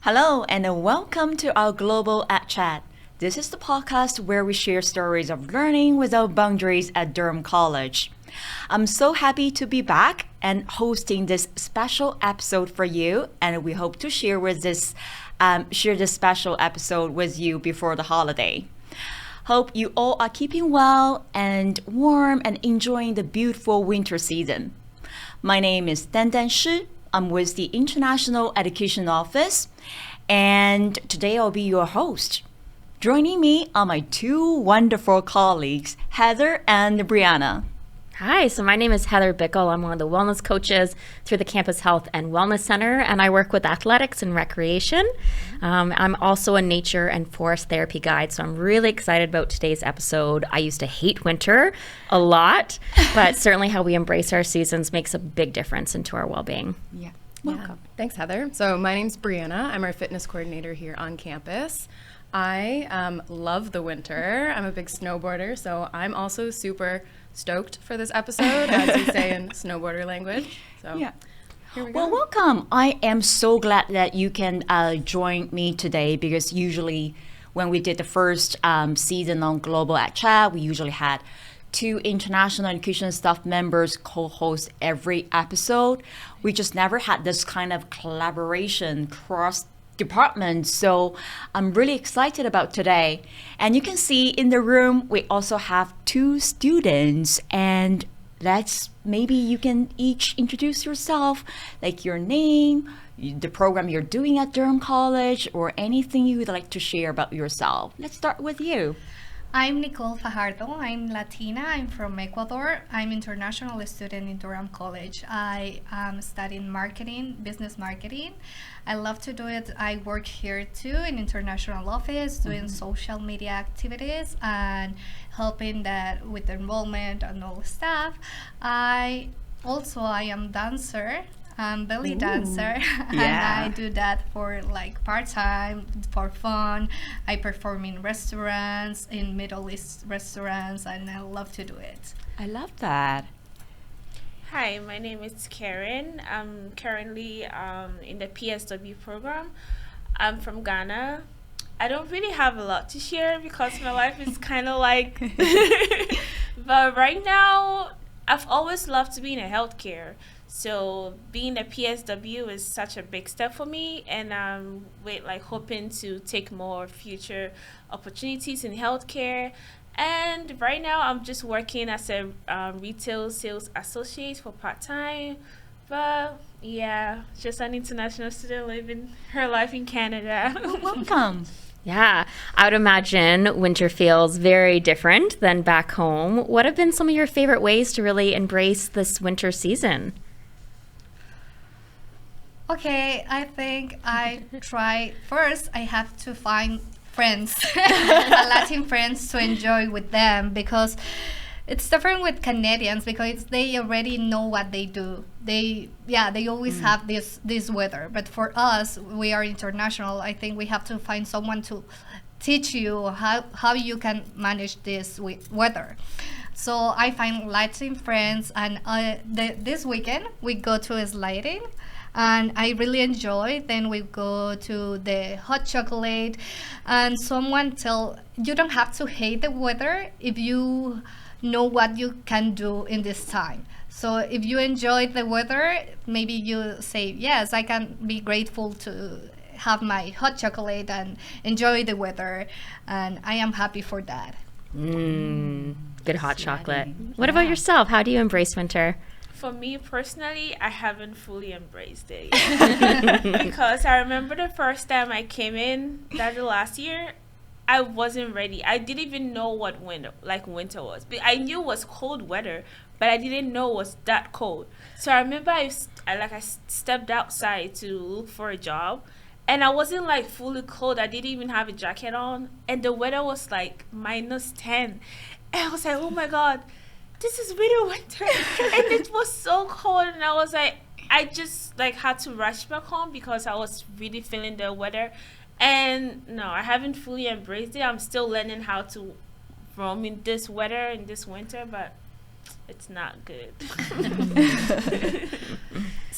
Hello and welcome to our Global at Chat. This is the podcast where we share stories of learning without boundaries at Durham College. I'm so happy to be back and hosting this special episode for you, and we hope to share this special episode with you before the holiday. Hope you all are keeping well and warm and enjoying the beautiful winter season. My name is Dandan Shi. I'm with the International Education Office, and today I'll be your host. Joining me are my two wonderful colleagues, Heather and Brianna. Hi, so my name is Heather Bickle. I'm one of the wellness coaches through the Campus Health and Wellness Center, and I work with athletics and recreation. I'm also a nature and forest therapy guide, so I'm really excited about today's episode. I used to hate winter a lot, but certainly how we embrace our seasons makes a big difference into our well-being. Yeah. Welcome. Thanks, Heather. So my name's Brianna. I'm our fitness coordinator here on campus. I love the winter. I'm a big snowboarder, so I'm also super stoked for this episode, as we say in snowboarder language. So Yeah. here we go. Well, welcome. I am so glad that you can join me today because usually when we did the first season on Global at Chat, we usually had two international education staff members co-host every episode. We just never had this kind of collaboration cross departments. So I'm really excited about today. And you can see in the room, we also have two students, and maybe you can each introduce yourself, like your name, the program you're doing at Durham College, or anything you would like to share about yourself. Let's start with you. I'm Nicole Fajardo. I'm Latina. I'm from Ecuador. I'm international student in Durham College. I am studying marketing, business marketing. I love to do it. I work here too in international office, doing social media activities and helping that with enrollment and all stuff. I am dancer. Belly dancer, and Yeah. I do that for like part-time, for fun. I perform in restaurants, in Middle East restaurants, and I love to do it. I love that. Hi, my name is Keren. I'm currently in the PSW program. I'm from Ghana. I don't really have a lot to share because my life is kind of like... But right now, I've always loved to be in a healthcare. So being a PSW is such a big step for me, and I'm hoping to take more future opportunities in healthcare. And right now I'm just working as a retail sales associate for part-time. But yeah, just an international student living her life in Canada. Welcome. Yeah, I would imagine winter feels very different than back home. What have been some of your favorite ways to really embrace this winter season? Okay, I think I have to find friends, Latin friends to enjoy with them, because it's different with Canadians because they already know what they do. They always have this weather. But for us, we are international. I think we have to find someone to teach you how you can manage this weather. So I find Latin friends, and this weekend we go to sledding. And I really enjoy. Then we go to the hot chocolate, and someone you don't have to hate the weather if you know what you can do in this time. So if you enjoy the weather, maybe you say, yes, I can be grateful to have my hot chocolate and enjoy the weather, and I am happy for that. Good hot chocolate. What about yourself? How do you embrace winter? For me personally, I haven't fully embraced it yet. Because I remember the first time I came in, that last year, I wasn't ready. I didn't even know what winter was. But I knew it was cold weather, but I didn't know it was that cold. So I remember I stepped outside to look for a job, and I wasn't like fully cold. I didn't even have a jacket on, and the weather was like -10, and I was like, oh my God, this is really winter. And it was so cold, and I was like, I just had to rush back home because I was really feeling the weather. And no, I haven't fully embraced it. I'm still learning how to roam in this weather, in this winter, but it's not good.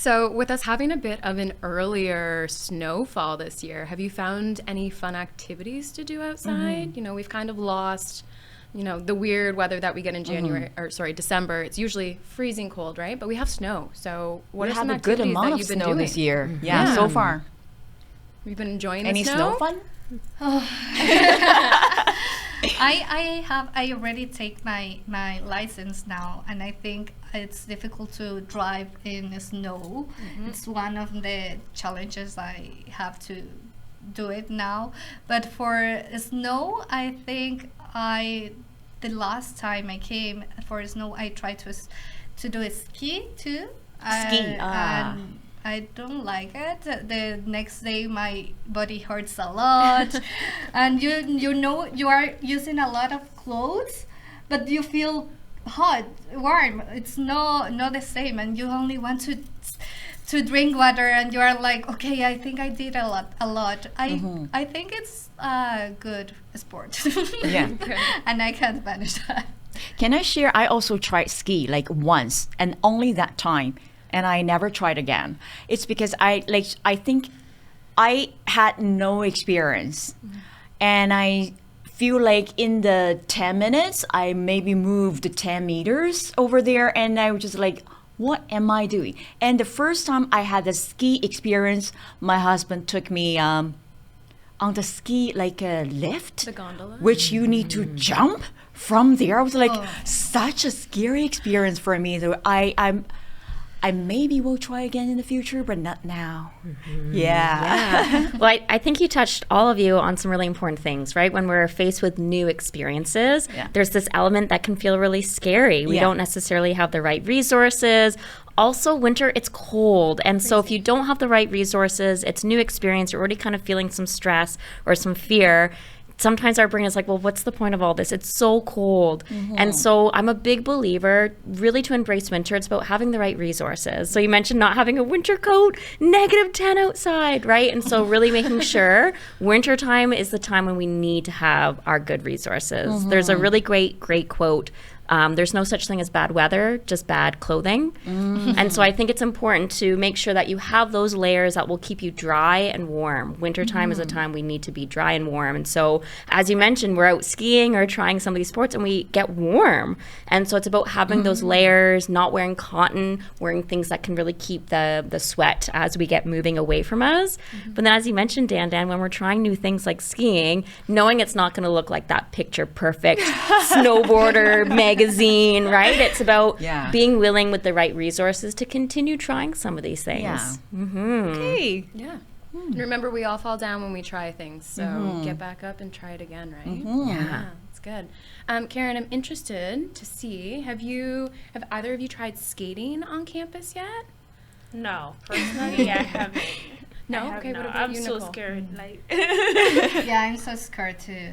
So with us having a bit of an earlier snowfall this year, have you found any fun activities to do outside? You know, we've kind of lost, you know, the weird weather that we get in December. It's usually freezing cold, right? But we have snow. So what We are have some a good activities amount that of you've been snow doing this year. Yeah, so far. You've been enjoying Any the snow fun? I already take my license now, and I think it's difficult to drive in the snow. It's one of the challenges I have to do it now. But for snow, I think the last time I came for snow, I tried to do a ski too. And I don't like it. The next day my body hurts a lot, and you know you are using a lot of clothes, but you feel hot, warm. It's not the same, and you only want to drink water, and you are like, okay, I think I did a lot. I think it's a good sport. Yeah. And I can't manage that. Can I share? I also tried ski like once and only that time, and I never tried again. It's because I think I had no experience, and I feel like in the 10 minutes I maybe moved 10 meters over there, and I was just like, what am I doing? And the first time I had a ski experience, my husband took me on the ski like a lift, The gondola? which you need to jump from there. I was like, such a scary experience for me. So I maybe will try again in the future, but not now. Yeah. Well, I think you touched, all of you, on some really important things, right? When we're faced with new experiences, there's this element that can feel really scary. We don't necessarily have the right resources. Also, winter, it's cold. And so if you don't have the right resources, it's new experience, you're already kind of feeling some stress or some fear. Sometimes our brain is like, well, what's the point of all this? It's so cold. And so I'm a big believer, really, to embrace winter. It's about having the right resources. So you mentioned not having a winter coat, -10 outside, right? And so really making sure wintertime is the time when we need to have our good resources. There's a really great quote. There's no such thing as bad weather, just bad clothing. And so I think it's important to make sure that you have those layers that will keep you dry and warm. Wintertime is a time we need to be dry and warm. And so, as you mentioned, we're out skiing or trying some of these sports and we get warm. And so it's about having those layers, not wearing cotton, wearing things that can really keep the sweat as we get moving away from us. But then, as you mentioned, Dan, when we're trying new things like skiing, knowing it's not going to look like that picture perfect snowboarder magazine, right? It's about being willing with the right resources to continue trying some of these things. Yeah. Okay. Yeah. And remember, we all fall down when we try things, so get back up and try it again, right? Yeah, that's good. Keren, I'm interested to see, have either of you tried skating on campus yet? No, personally, I haven't. No? I have Okay, what not. about I'm you, so Nicole? scared. Like, Yeah, I'm so scared too.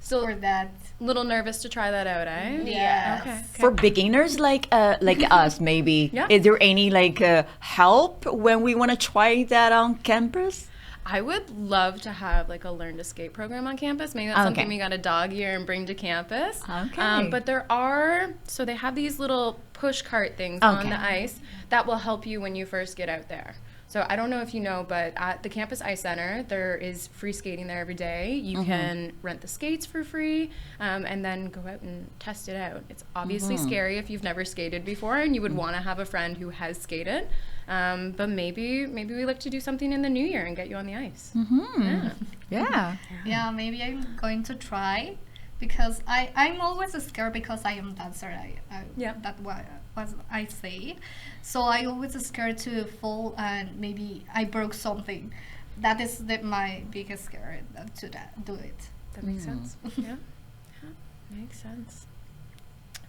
Still For that. little nervous to try that out, eh? Yeah. Okay. For beginners like us, maybe, is there any help when we want to try that on campus? I would love to have like a learn to skate program on campus. Maybe that's something we got to dog ear and bring to campus. Okay. But they have these little push cart things on the ice that will help you when you first get out there. So I don't know if you know, but at the Campus Ice Center, there is free skating there every day. You can rent the skates for free and then go out and test it out. It's obviously scary if you've never skated before and you would want to have a friend who has skated. But maybe we look to do something in the new year and get you on the ice. Yeah, maybe I'm going to try because I'm always scared because I am dancer. That's what I say. So I always scared to fall and maybe I broke something. That is my biggest scare to do it. That makes sense. Yeah, makes sense.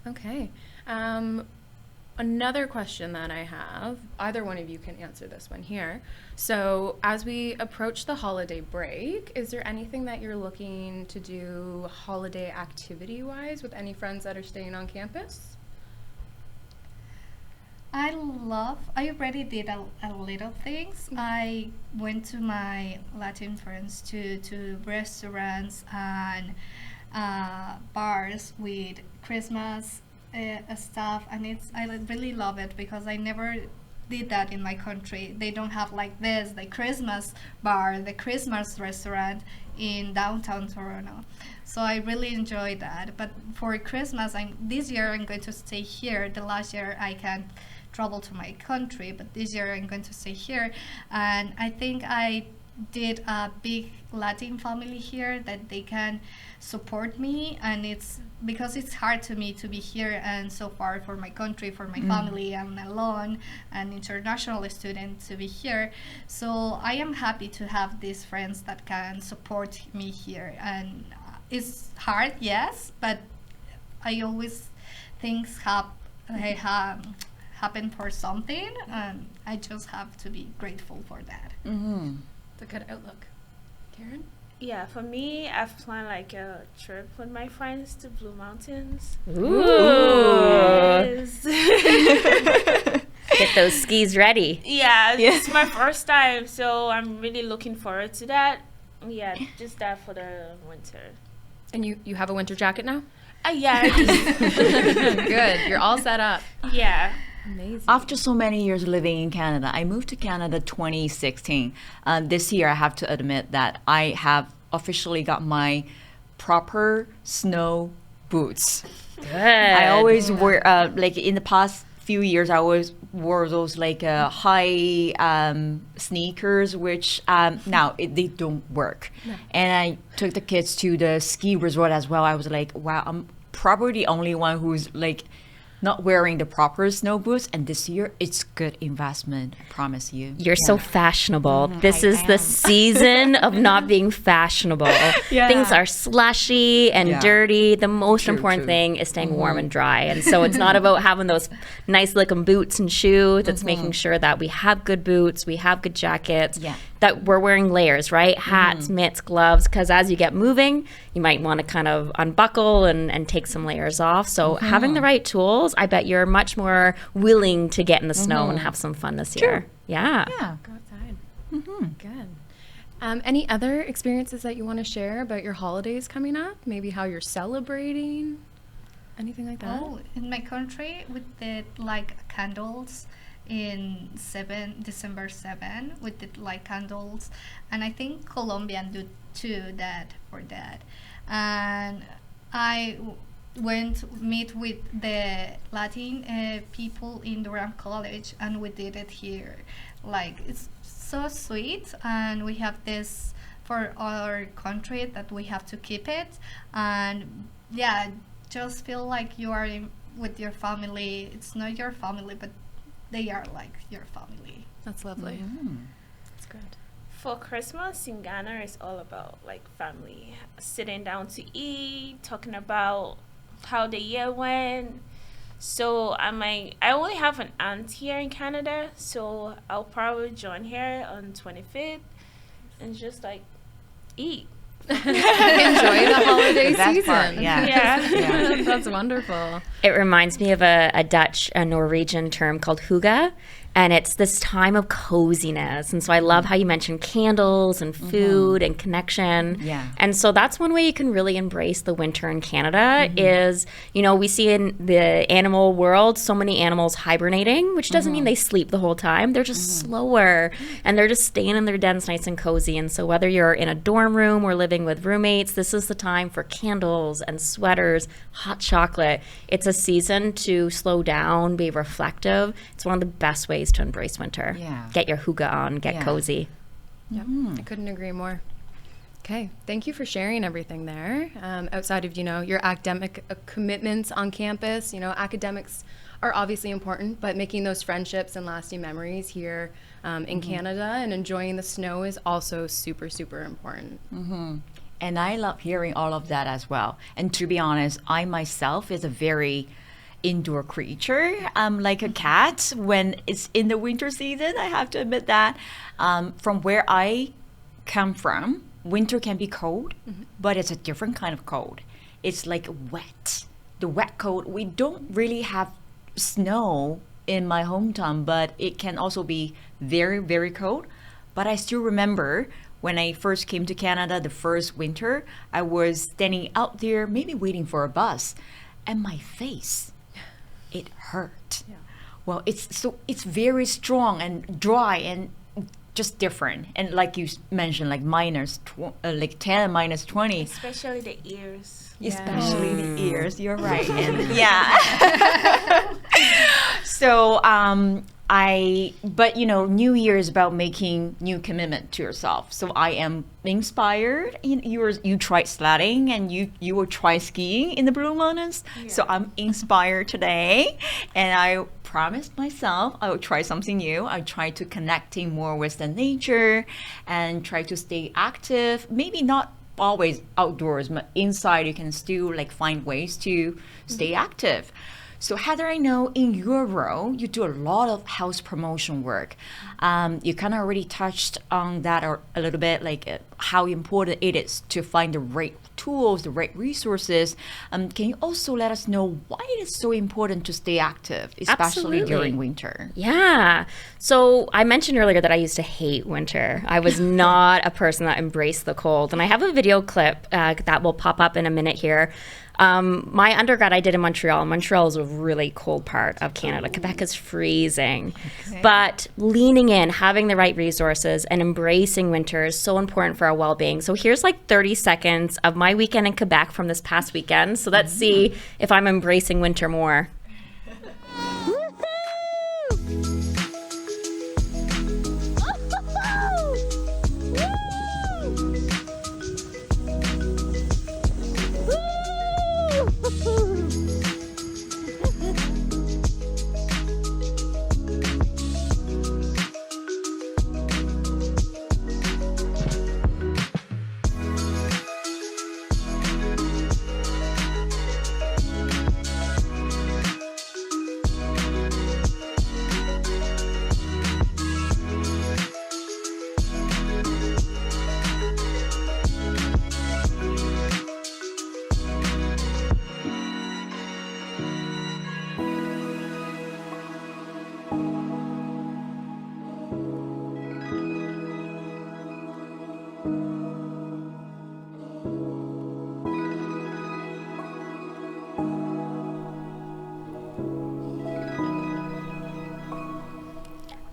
Okay. Another question that I have, either one of you can answer this one here. So as we approach the holiday break, is there anything that you're looking to do holiday activity-wise with any friends that are staying on campus? I already did a little things. I went to my Latin friends to restaurants and bars with Christmas stuff, and I really love it because I never did that in my country. They don't have like this, the Christmas bar, the Christmas restaurant in downtown Toronto. So I really enjoyed that. But for Christmas, this year I'm going to stay here. The last year I can't travel to my country, but this year I'm going to stay here. And I think I did a big Latin family here that they can support me, and it's because it's hard to me to be here and so far for my country, for my family. I'm alone, an international student to be here. So I am happy to have these friends that can support me here. And it's hard, yes, but I always things happen for something, and I just have to be grateful for that. It's a good outlook. Keren? Yeah, for me, I've planned like a trip with my friends to Blue Mountains. Ooh. Yes. Get those skis ready. Yeah, it's my first time, so I'm really looking forward to that. Yeah, just that for the winter. And you have a winter jacket now? Yeah, Good. You're all set up. yeah. Amazing. After so many years living in Canada, I moved to Canada 2016. This year, I have to admit that I have officially got my proper snow boots. Good. I always wear, like in the past few years, I always wore those like high sneakers, which now they don't work. No. And I took the kids to the ski resort as well. I was like, wow, I'm probably the only one who's like not wearing the proper snow boots, and this year it's good investment, I promise you. You're so fashionable. This I is the am. season of not being fashionable. Yeah. Things are slushy and Yeah. dirty. The most True, important true. thing is staying warm and dry. And so it's not about having those nice looking boots and shoes. It's making sure that we have good boots, we have good jackets, Yeah. that we're wearing layers, right? Hats, mitts, gloves, because as you get moving, you might want to kind of unbuckle and take some layers off. So having the right tools, I bet you're much more willing to get in the snow and have some fun this year. Yeah. Yeah. Go outside. Good. Any other experiences that you want to share about your holidays coming up? Maybe how you're celebrating? Anything like that? Oh, in my country, we did like candles in December 7. We did like candles, and I think Colombian do too that for that. And I went meet with the Latin people in Durham College, and we did it here. Like it's so sweet, and we have this for our country that we have to keep it. And yeah, just feel like you are with your family. It's not your family, but they are like your family. That's lovely. That's good. For Christmas in Ghana, it's all about like family, sitting down to eat, talking about how the year went. So I only have an aunt here in Canada, so I'll probably join her on 25th and just like eat. Enjoy the holiday The best season. part, yeah. Yeah. That's wonderful. It reminds me of a Norwegian term called hygge, and it's this time of coziness. And so I love how you mentioned candles and food and connection. Yeah. And so that's one way you can really embrace the winter in Canada is, you know, we see in the animal world so many animals hibernating, which doesn't mean they sleep the whole time. They're just slower, and they're just staying in their dens nice and cozy. And so whether you're in a dorm room or living with roommates, this is the time for candles and sweaters, hot chocolate. It's a season to slow down, be reflective. It's one of the best ways to embrace winter. Yeah. Get your hygge on, get Yeah. cozy. Yep. I couldn't agree more. Okay, thank you for sharing everything there. Outside of, your academic commitments on campus, academics are obviously important, but making those friendships and lasting memories here in Canada and enjoying the snow is also super, super important. And I love hearing all of that as well. And to be honest, I myself is a very indoor creature. I'm like a cat when it's in the winter season. I have to admit that. From where I come from, winter can be cold, but it's a different kind of cold. It's like wet. The wet cold. We don't really have snow in my hometown, but it can also be very, very cold. But I still remember when I first came to Canada, the first winter, I was standing out there, maybe waiting for a bus, and my face, it hurt. well, it's very strong and dry and just different. And like you mentioned, like like 10, -20. Especially the ears. Especially the ears. You're right. And yeah. So but New Year is about making new commitment to yourself. So I am inspired. You tried sledding and you will try skiing in the Blue Mountains. Yeah. So I'm inspired today, and I promised myself I will try something new. I try to connecting more with the nature and try to stay active. Maybe not always outdoors, but inside you can still like find ways to stay active. So Heather, I know in your role, you do a lot of health promotion work. You kind of already touched on that a little bit, like how important it is to find the right tools, the right resources. Can you also let us know why it is so important to stay active, especially during winter? Yeah. So I mentioned earlier that I used to hate winter. I was not a person that embraced the cold. And I have a video clip that will pop up in a minute here. My undergrad I did in Montreal. Montreal is a really cold part of Canada. Quebec is freezing. Okay. But leaning in, having the right resources, and embracing winter is so important for our well-being. So here's like 30 seconds of my weekend in Quebec from this past weekend. So let's see if I'm embracing winter more.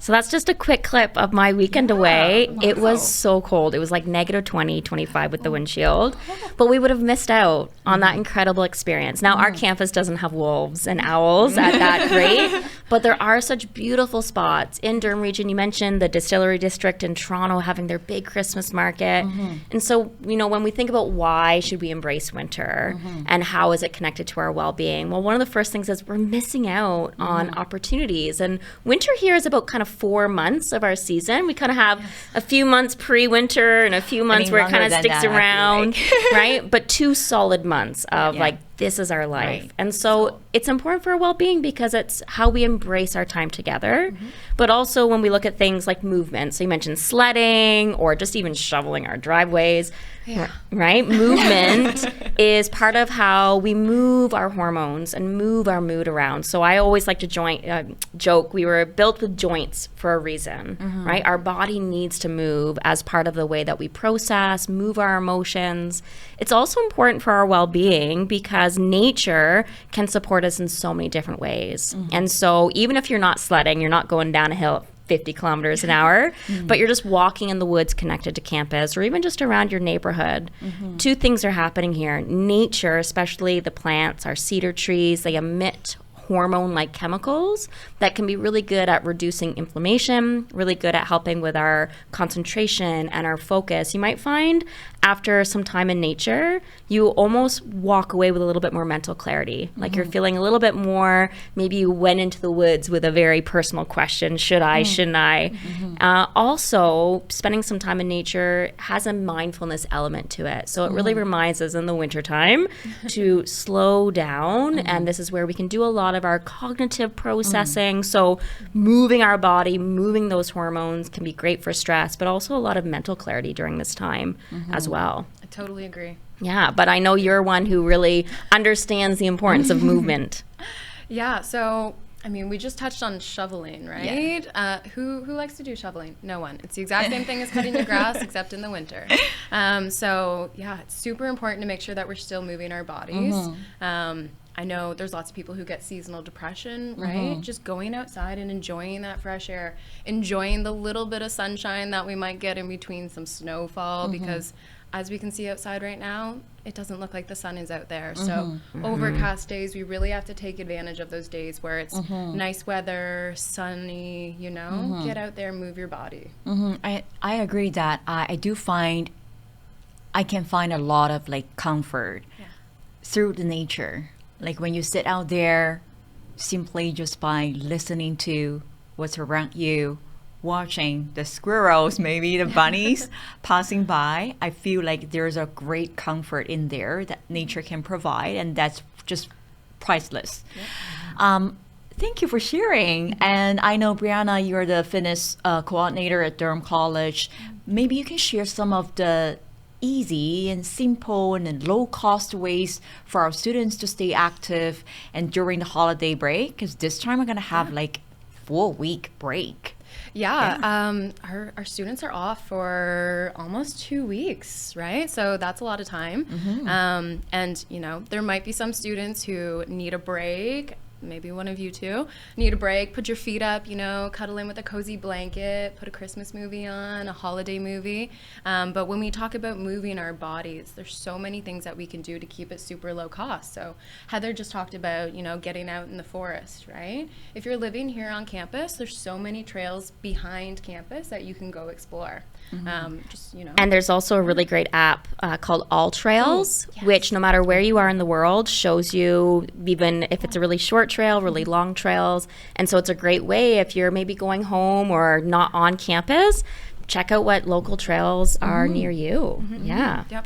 So that's just a quick clip of my weekend away. Wow. It was so cold. It was like -20, 25 with the windshield. But we would have missed out on that incredible experience. Now, our campus doesn't have wolves and owls at that rate, but there are such beautiful spots. In Durham region, you mentioned the Distillery District in Toronto having their big Christmas market. And so, when we think about why should we embrace winter and how is it connected to our well-being, well, one of the first things is we're missing out on opportunities. And winter here is about kind of 4 months of our season. We kind of have a few months pre-winter and a few months where it kind of sticks around, right? But 2 solid months of this is our life. Right. And so it's important for our well-being because it's how we embrace our time together. But also when we look at things like movement, so you mentioned sledding or just even shoveling our driveways, right? Movement is part of how we move our hormones and move our mood around. So I always like to joke, we were built with joints for a reason, right? Our body needs to move as part of the way that we process, move our emotions. It's also important for our well-being because nature can support us in so many different ways. And so even if you're not sledding, you're not going down a hill 50 kilometers an hour, but you're just walking in the woods connected to campus or even just around your neighborhood. 2 things are happening here. Nature, especially the plants, our cedar trees, they emit hormone-like chemicals that can be really good at reducing inflammation, really good at helping with our concentration and our focus. You might find after some time in nature, you almost walk away with a little bit more mental clarity. Like you're feeling a little bit more, maybe you went into the woods with a very personal question, should I, shouldn't I? Also, spending some time in nature has a mindfulness element to it. So it really reminds us in the wintertime to slow down, and this is where we can do a lot of our cognitive processing. So moving our body, moving those hormones can be great for stress, but also a lot of mental clarity during this time as well. I totally agree. Yeah, but I know you're one who really understands the importance of movement. Yeah, so I mean, we just touched on shoveling, right? Yeah. Who likes to do shoveling? No one. It's the exact same thing as cutting your grass, except in the winter. So yeah, it's super important to make sure that we're still moving our bodies. I know there's lots of people who get seasonal depression, right? Just going outside and enjoying that fresh air, enjoying the little bit of sunshine that we might get in between some snowfall, because as we can see outside right now, it doesn't look like the sun is out there. So overcast days, we really have to take advantage of those days where it's nice weather, sunny, you know, get out there, move your body. I agree that I do find I can find a lot of like comfort through the nature. Like when you sit out there simply just by listening to what's around you, watching the squirrels, maybe the bunnies passing by, I feel like there's a great comfort in there that nature can provide, and that's just priceless. Thank you for sharing. And I know, Brianna, you're the fitness coordinator at Durham College. Maybe you can share some of the easy and simple and low-cost ways for our students to stay active and during the holiday break, because this time we're going to have like 4-week break. Our students are off for almost 2 weeks, right? So that's a lot of time. And, you know, there might be some students who need a break. Maybe one of you too need a break. Put your feet up, you know, cuddle in with a cozy blanket, put a Christmas movie on, a holiday movie. But when we talk about moving our bodies, there's so many things that we can do to keep it super low cost. So Heather just talked about, you know, getting out in the forest, right? If you're living here on campus, there's so many trails behind campus that you can go explore. Just, you know. And there's also a really great app called All Trails, which no matter where you are in the world shows you, even if it's a really short trail, really long trails. And so it's a great way if you're maybe going home or not on campus, check out what local trails are near you.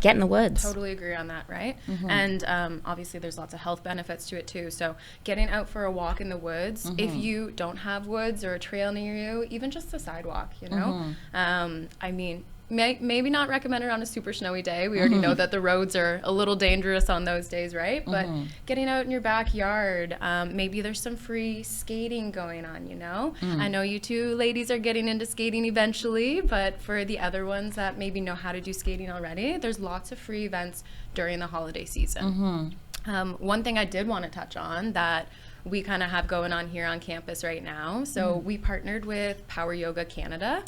Get in the woods. Totally agree on that, right? And obviously there's lots of health benefits to it too. So getting out for a walk in the woods, if you don't have woods or a trail near you, even just a sidewalk, you know? I mean, maybe not recommended on a super snowy day. We already know that the roads are a little dangerous on those days, right? But getting out in your backyard, maybe there's some free skating going on, you know? I know you two ladies are getting into skating eventually, but for the other ones that maybe know how to do skating already, there's lots of free events during the holiday season. One thing I did want to touch on that we kind of have going on here on campus right now. So we partnered with Power Yoga Canada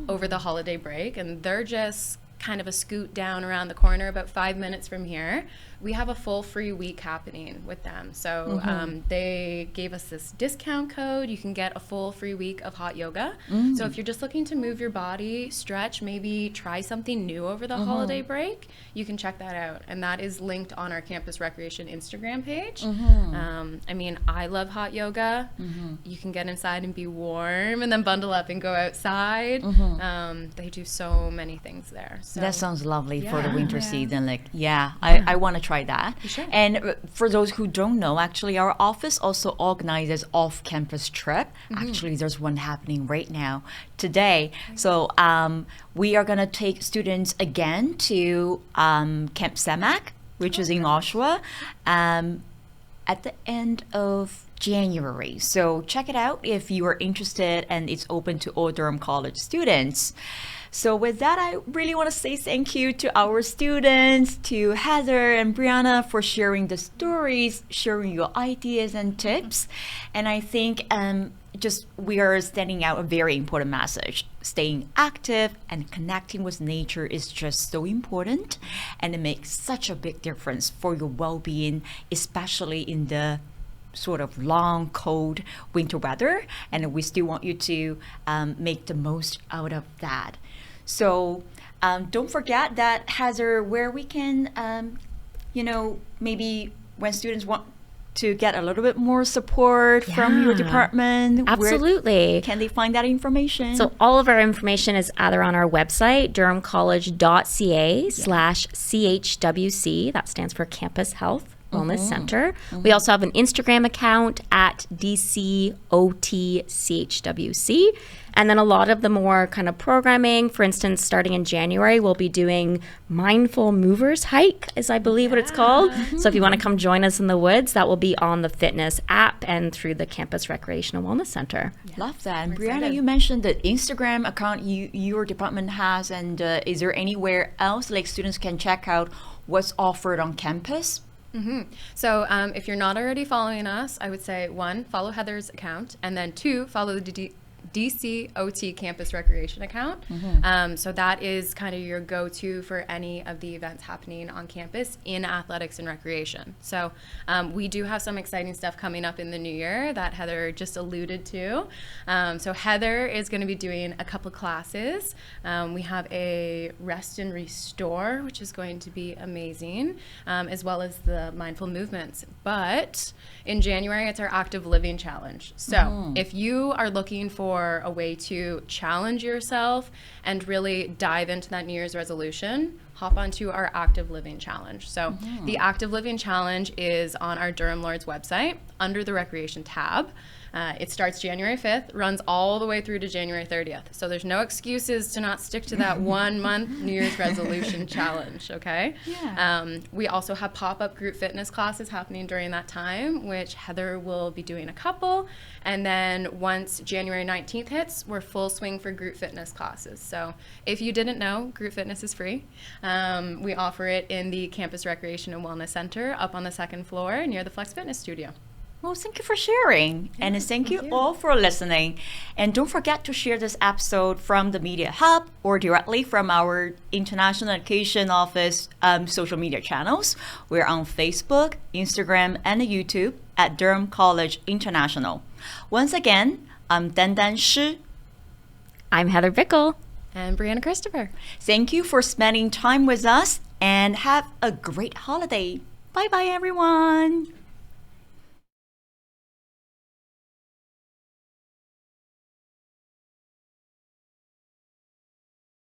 over the holiday break, and they're just kind of a scoot down around the corner, about 5 minutes from here. We have a full free week happening with them. So they gave us this discount code. You can get a full free week of hot yoga. So if you're just looking to move your body, stretch, maybe try something new over the holiday break, you can check that out. And that is linked on our Campus Recreation Instagram page. I mean, I love hot yoga. You can get inside and be warm and then bundle up and go outside. They do so many things there. So that sounds lovely for the winter season. Like, I want to try that. And for those who don't know, actually, our office also organizes off-campus trip. Actually, there's one happening right now today. So we are going to take students again to Camp Semak, which is in Oshawa, at the end of January. So check it out if you are interested, and it's open to all Durham College students. So with that, I really want to say thank you to our students, to Heather and Brianna for sharing the stories, sharing your ideas and tips. And I think just we are sending out a very important message. Staying active and connecting with nature is just so important, and it makes such a big difference for your well-being, especially in the sort of long, cold winter weather. And we still want you to make the most out of that. So don't forget that, Heather, where we can, maybe when students want to get a little bit more support from your department, absolutely, where can they find that information? So all of our information is either on our website, durhamcollege.ca/CHWC. That stands for Campus Health Wellness Center. We also have an Instagram account at DCOTCHWC. And then a lot of the more kind of programming, for instance, starting in January, we'll be doing Mindful Movers Hike, is I believe what it's called. So if you want to come join us in the woods, that will be on the fitness app and through the Campus Recreational Wellness Center. Love that. And Brianna, you mentioned the Instagram account your department has, and is there anywhere else like students can check out what's offered on campus? So if you're not already following us, I would say 1, follow Heather's account, and then 2, follow the DCOT Campus Recreation account. So that is kind of your go-to for any of the events happening on campus in athletics and recreation. So we do have some exciting stuff coming up in the new year that Heather just alluded to. So Heather is going to be doing a couple classes. We have a Rest and Restore, which is going to be amazing, as well as the mindful movements. But in January, it's our Active Living Challenge. So if you are looking for a way to challenge yourself and really dive into that New Year's resolution, hop onto our Active Living Challenge. So the Active Living Challenge is on our Durham Lords website under the Recreation tab. It starts January 5th, runs all the way through to January 30th. So there's no excuses to not stick to that 1 month New Year's resolution challenge, okay? Yeah. We also have pop-up group fitness classes happening during that time, which Heather will be doing a couple. And then once January 19th hits, we're full swing for group fitness classes. So if you didn't know, group fitness is free. We offer it in the Campus Recreation and Wellness Center up on the 2nd floor near the Flex Fitness Studio. Well, thank you for sharing. And thank you all for listening. And don't forget to share this episode from the Media Hub or directly from our International Education Office social media channels. We're on Facebook, Instagram, and YouTube at Durham College International. Once again, I'm Dandan Shi. I'm Heather Bickle. And Brianna Christopher. Thank you for spending time with us and have a great holiday. Bye-bye, everyone.